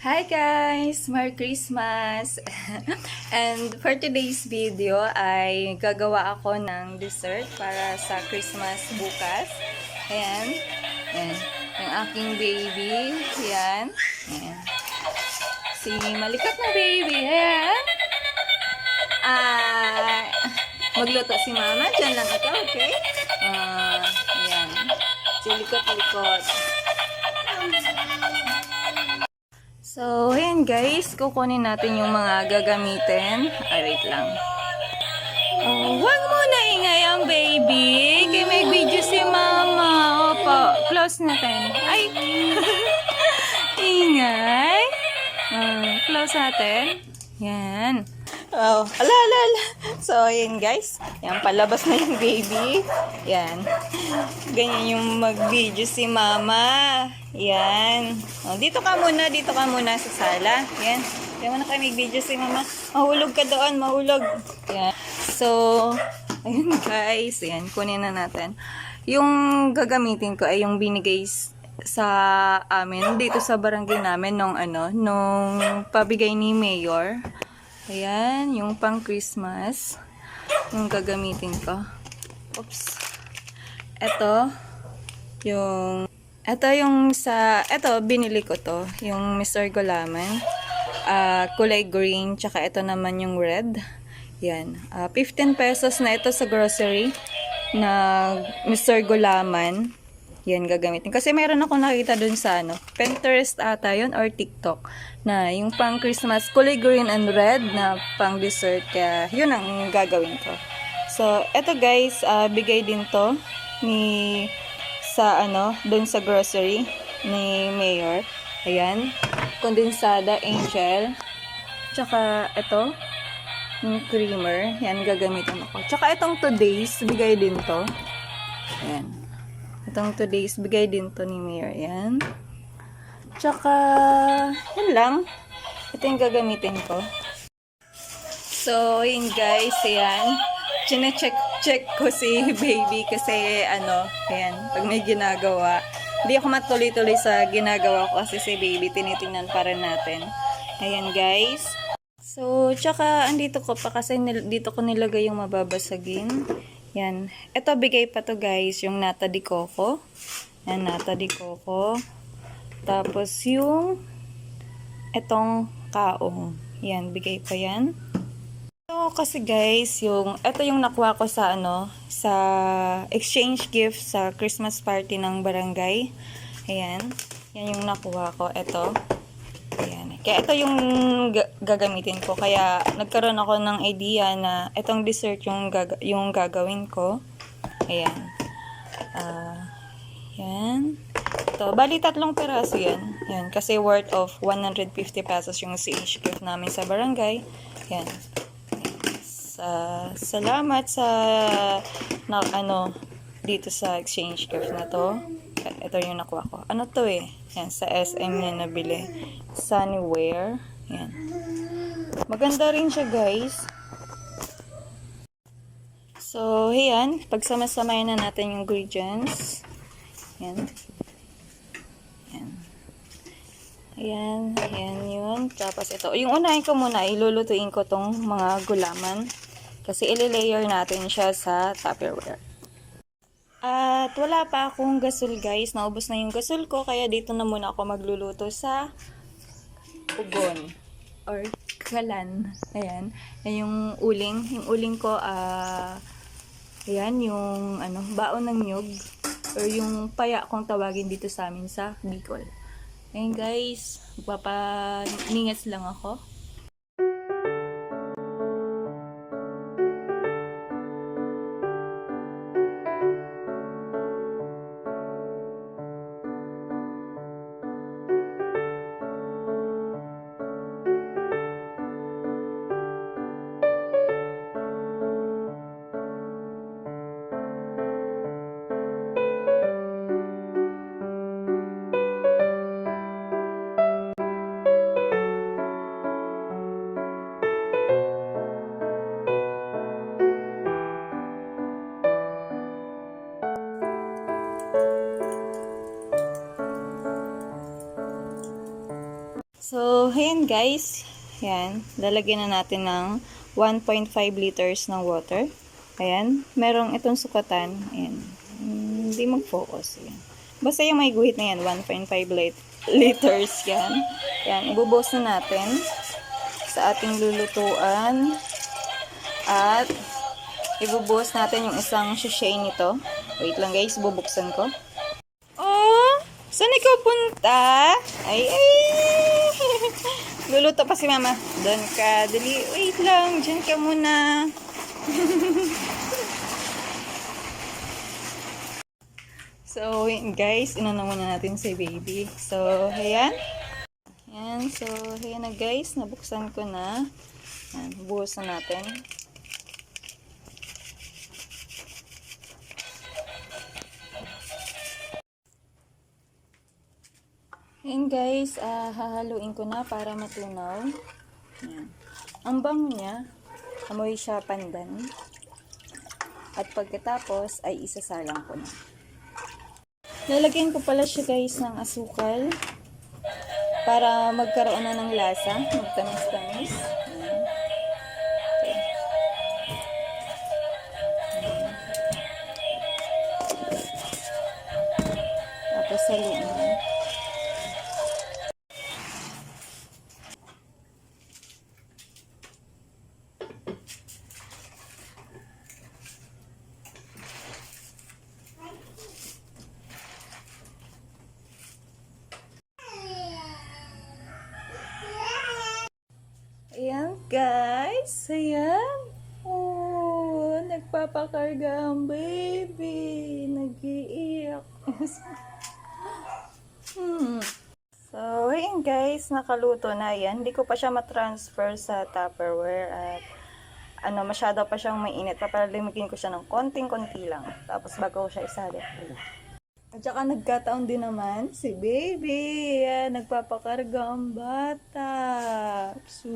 Hi guys! Merry Christmas! And for today's video ay gagawa ako ng dessert para sa Christmas bukas. Ayan. Ayan. Yung aking baby. Ayan. Ayan. Si malikat na baby. Ayan. Magluto si mama. Diyan lang ikaw, okay? Ayan. Si likot-likot. So, ayan guys, kukunin natin yung mga gagamitin. Ay, wait lang. Oh, wag mo na ingay ang baby. Kaya may video si mama. Opo, close natin. Ay, ingay. Close natin. Yan. Oh, ala. So, ayan guys. Yan, palabas na yung baby. Yan. Ganyan yung mag-video si mama. Yan. Oh, dito ka muna sa sala. Yan. Kaya muna kayo mag-video si mama. Mahulog ka doon, mahulog. Yan. So, ayun guys. Yan, kunin na natin. Yung gagamitin ko ay yung binigay sa amin dito sa barangay namin nung pabigay ni Mayor. Ayan, yung pang Christmas yung gagamitin ko. Oops. Ito binili ko to, yung Mr. Gulaman. Kulay green, tsaka ito naman yung red. Yan. 15 pesos na ito sa grocery na Mr. Gulaman. Yan gagamitin. Kasi meron ako nakita dun sa Pinterest ata yun or TikTok na yung pang Christmas kulay green and red na pang dessert. Kaya yun ang gagawin ko. So, eto guys, bigay din to dun sa grocery ni Mayor. Ayan. Kondensada Angel. Tsaka ito, yung creamer. Yan gagamitin ako. Tsaka itong today's, bigay din to. Ayan. Itong today's, bigay din to ni Mayor. Yan. Tsaka, yan lang. Ito yung gagamitin ko. So, yun guys, yan. Chine-check ko si baby kasi ayan, pag may ginagawa. Hindi ako matuloy-tuloy sa ginagawa ko kasi si baby, tinitingnan pa rin natin. Ayan guys. So, tsaka andito ko pa kasi dito ko nilagay yung mababasagin. Yan. Ito, bigay pa to guys, yung nata de coco. Yan, nata de coco. Tapos yung etong kaong. Yan, bigay pa yan. So, kasi guys, ito yung nakuha ko sa sa exchange gift sa Christmas party ng barangay. Ayan. Yan yung nakuha ko. Ito. Ayan. Kaya ito yung gagamitin ko. Kaya nagkaroon ako ng idea na itong dessert yung gagawin ko. Ayan. Yan. Ito. Bali, 3 peraso yan. Yan. Kasi worth of 150 pesos yung exchange gift namin sa barangay. Yan. Salamat sa dito sa exchange gift na to. Ito yung nakuha ko. Ano to eh? Yan, sa SM niya nabili. Sunnywear. Yan. Maganda rin siya guys. So, yan. Pagsama-samayin na natin yung ingredients. Yan. Yan. Ayan. Ayan yun. Tapos ito. Yung unahin ko muna, ilulutuin ko tong mga gulaman. Kasi ililayer natin siya sa Tupperware. At wala pa akong gasol guys. Naubos na yung gasol ko. Kaya dito na muna ako magluluto sa ugon. Or kalan. Ayan. Ayan yung uling. Yung uling ko, ayan yung baon ng nyug. Or yung paya kung tawagin dito sa amin sa Bicol. Ayan guys. Magpapaningas lang ako. So, ayan guys. Yan. Lalagyan na natin ng 1.5 liters ng water. Ayan. Merong itong sukatan. Ayan. Hindi mag-focus. Ayan. Basta yung may guhit na yan. 1.5 liters yan. Ayan. Ibubuhos na natin sa ating lulutuan. At ibubuhos natin yung isang sachet nito. Wait lang guys. Bubuksan ko. Oh! Saan ikaw punta? Ay! Luluto pa si mama. Doon ka. Dali. Wait lang. Diyan ka muna. So, guys. Inano muna natin si baby. So, ayan. Ayan. So, ayan na guys. Nabuksan ko na. Ayan. Buhos na natin. Ayan guys, hahaluin ko na para matunaw. Ayan. Ang bango niya, amoy siya pandan. At pagkatapos ay isasalang ko na. Lalagyan ko pala siya guys ng asukal para magkaroon na ng lasa, magtamis-tamis. Ayan. Okay. Ayan. Tapos saluin. Ayan guys, ayan. Oh, nagpapakarga ang baby. Nag-iiyak. So, ayan guys, nakaluto na yan. Hindi ko pa siya matransfer sa Tupperware at masyado pa siyang mainit. Papalimigin ko siya ng konting-konti lang. Tapos bago ko siya isalip. At saka nagkataon din naman si baby. Ayan, nagpapakarga ang bata. So,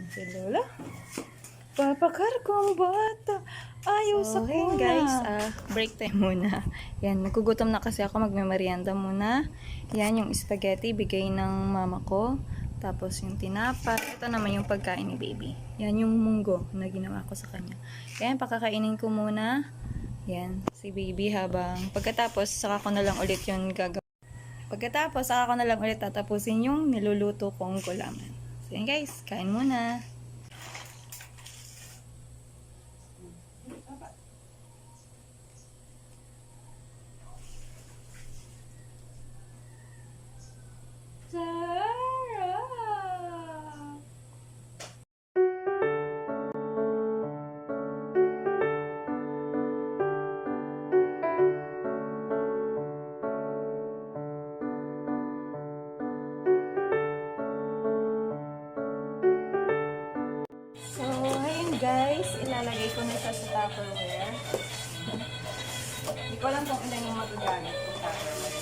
si Lola. Papakarga ang bata. Ayaw sa kuna. Guys, break time muna. Yan, nagugutom na kasi ako. Magmemerienda muna. Yan, yung spaghetti, bigay ng mama ko. Tapos yung tinapa. Ito naman yung pagkain ni baby. Yan yung munggo na ginawa ko sa kanya. Yan, pakakainin ko muna. Yan, si baby habang pagkatapos saka ko na lang ulit yung gagawin. Pagkatapos saka ko na lang ulit tatapusin yung niluluto kong gulaman. So yan guys, kain muna. Guys, ilalagay ko na siya sa Tupperware. Hindi ko alam kung ilan yung magagamit ko Tupperware.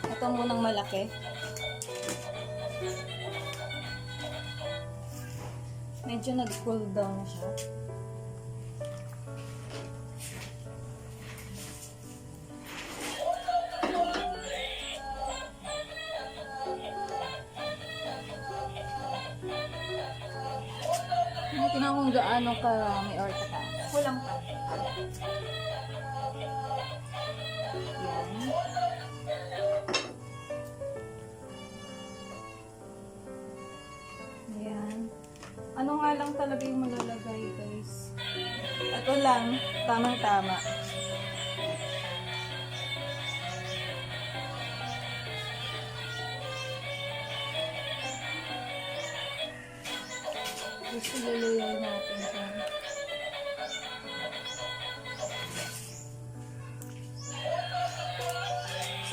Ito munang malaki. Medyo nag-cool down na siya. Tingnan kung gaano karami or kataas. Kulang pa. Yan. Yan. Ano nga lang talaga yung malalagay guys. Ito lang. Tamang-tama. Gusto luluyaw natin dyan.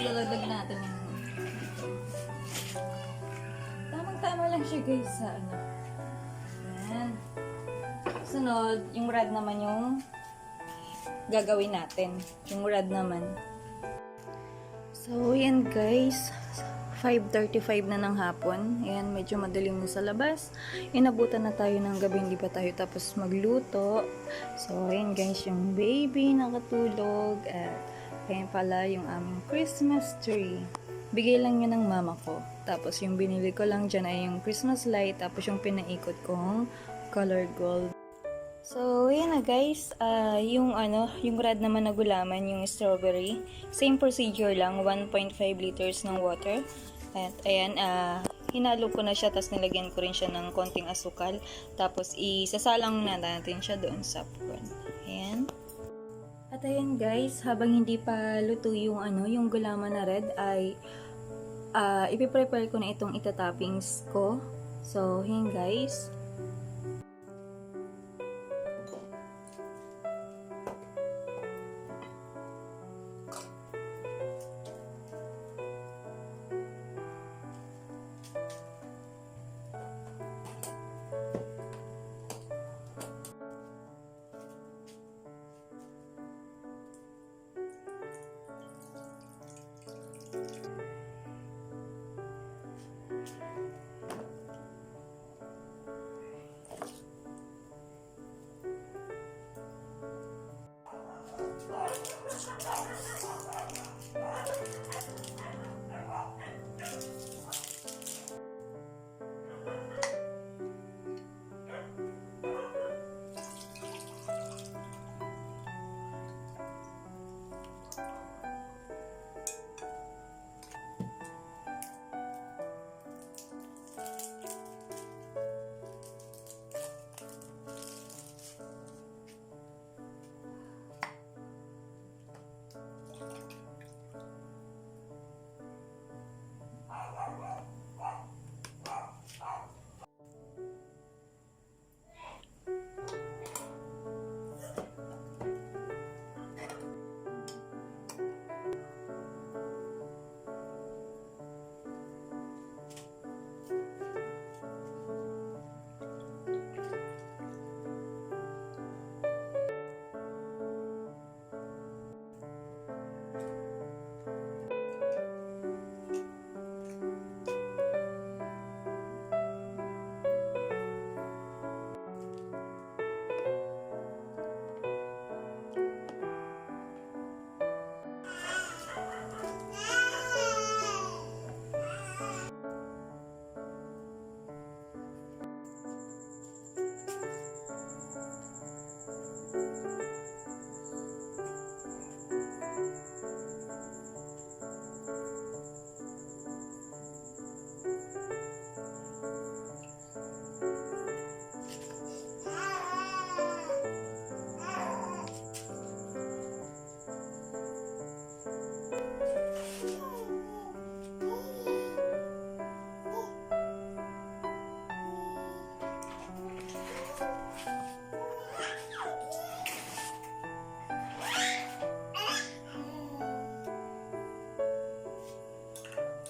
Ilalag natin yung tamang-tama lang siya guys sa ano. Ayan. Sunod, yung rad naman yung gagawin natin. Yung rad naman. So, yan guys. 5:35 na ng hapon. Ayan, medyo madilim na sa labas. Inabutan na tayo ng gabi, hindi pa tayo tapos magluto. So, ayan guys, yung baby nakatulog. At ayan pala yung aming Christmas tree. Bigay lang yun ng mama ko. Tapos yung binili ko lang dyan ay yung Christmas light. Tapos yung pinaikot kong color gold. So, ayan na guys, yung red naman na gulaman, yung strawberry, same procedure lang, 1.5 liters ng water. At ayan, hinalo ko na siya, tapos nilagyan ko rin siya ng konting asukal. Tapos isasalang na natin siya doon sa pan. Ayan. At ayan guys, habang hindi pa luto yung yung gulaman na red ay ipiprepare ko na itong itatoppings ko. So, ayan guys.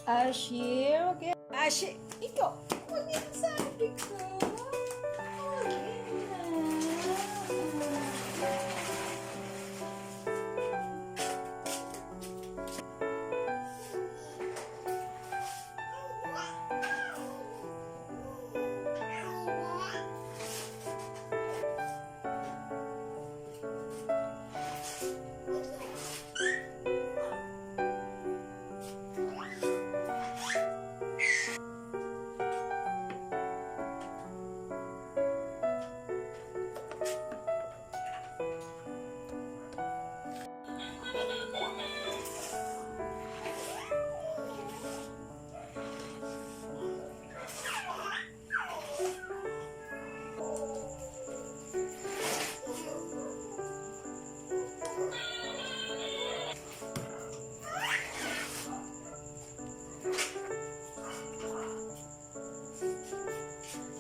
Ashi, okay. Ashi, ikaw. Huwag yung sabi ko.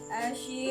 Ashi.